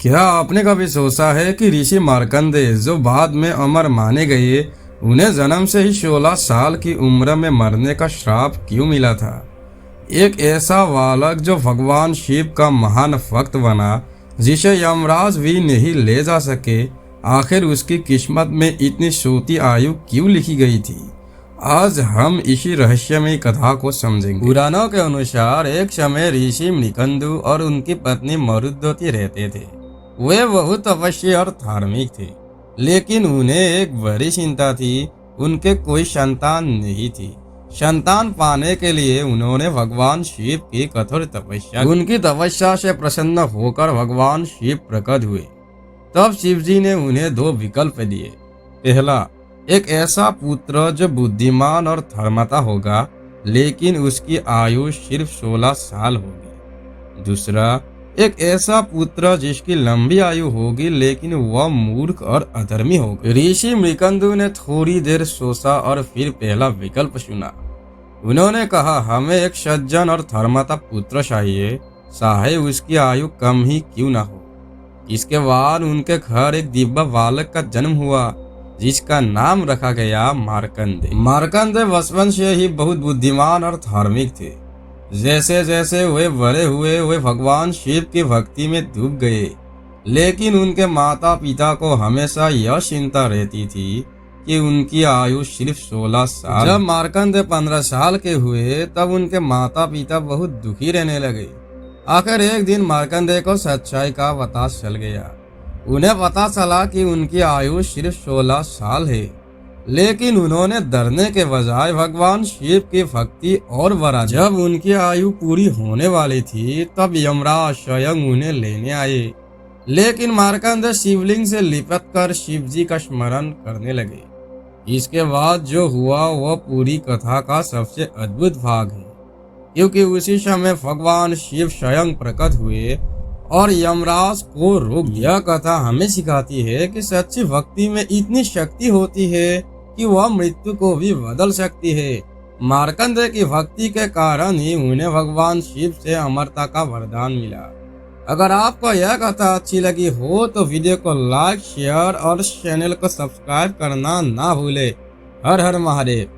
क्या आपने कभी सोचा है कि ऋषि मार्कंडेय जो बाद में अमर माने गए, उन्हें जन्म से ही 16 साल की उम्र में मरने का श्राप क्यों मिला था? एक ऐसा बालक जो भगवान शिव का महान भक्त बना, जिसे यमराज भी नहीं ले जा सके, आखिर उसकी किस्मत में इतनी छोटी आयु क्यों लिखी गई थी? आज हम इसी रहस्यमयी कथा को समझेंगे। पुराणों के अनुसार एक समय ऋषि मृकंदु और उनकी पत्नी मरुद्वती रहते थे। वे बहुत तपस्वी और धार्मिक थे, लेकिन उन्हें एक बड़ी चिंता थी। उनके कोई संतान नहीं थी। संतान पाने के लिए उन्होंने भगवान शिव की कठोर तपस्या। उनकी तपस्या से प्रसन्न होकर भगवान शिव प्रकट हुए। तब शिव जी ने उन्हें दो विकल्प दिए। पहला, एक ऐसा पुत्र जो बुद्धिमान और धर्मता होगा, लेकिन उसकी आयु सिर्फ 16 साल होगी। दूसरा, एक ऐसा पुत्र जिसकी लंबी आयु होगी, लेकिन वह मूर्ख और अधर्मी होगा। ऋषि मृकंदु ने थोड़ी देर सोचा और फिर पहला विकल्प चुना। उन्होंने कहा, हमें एक सज्जन और धर्मता पुत्र चाहिए, चाहे उसकी आयु कम ही क्यों ना हो। इसके बाद उनके घर एक दिव्य बालक का जन्म हुआ, जिसका नाम रखा गया मार्कंडेय। मार्कंडेय बचपन से ही बहुत बुद्धिमान और धार्मिक थे। जैसे जैसे वे बड़े हुए, वे भगवान शिव की भक्ति में डूब गए। लेकिन उनके माता पिता को हमेशा यह चिंता रहती थी कि उनकी आयु सिर्फ 16 साल। जब मार्कंडेय 15 साल के हुए, तब उनके माता पिता बहुत दुखी रहने लगे। आखिर एक दिन मार्कंडेय को सच्चाई का पता चल गया। उन्हें पता चला कि उनकी आयु सिर्फ 16 साल है, लेकिन उन्होंने डरने के बजाय भगवान शिव की भक्ति और बढ़ा। जब उनकी आयु पूरी होने वाली थी, तब यमराज स्वयं उन्हें लेने आए। लेकिन मार्कंडेय शिवलिंग से लिपट कर शिव जी का स्मरण करने लगे। इसके बाद जो हुआ वह पूरी कथा का सबसे अद्भुत भाग है, क्योंकि उसी समय भगवान शिव स्वयं प्रकट हुए और यमराज को रोक दिया। यह कथा हमें सिखाती है कि सच्ची भक्ति में इतनी शक्ति होती है कि वह मृत्यु को भी बदल सकती है। मार्कंडेय की भक्ति के कारण ही उन्हें भगवान शिव से अमरता का वरदान मिला। अगर आपको यह कथा अच्छी लगी हो तो वीडियो को लाइक, शेयर और चैनल को सब्सक्राइब करना ना भूले। हर हर महादेव।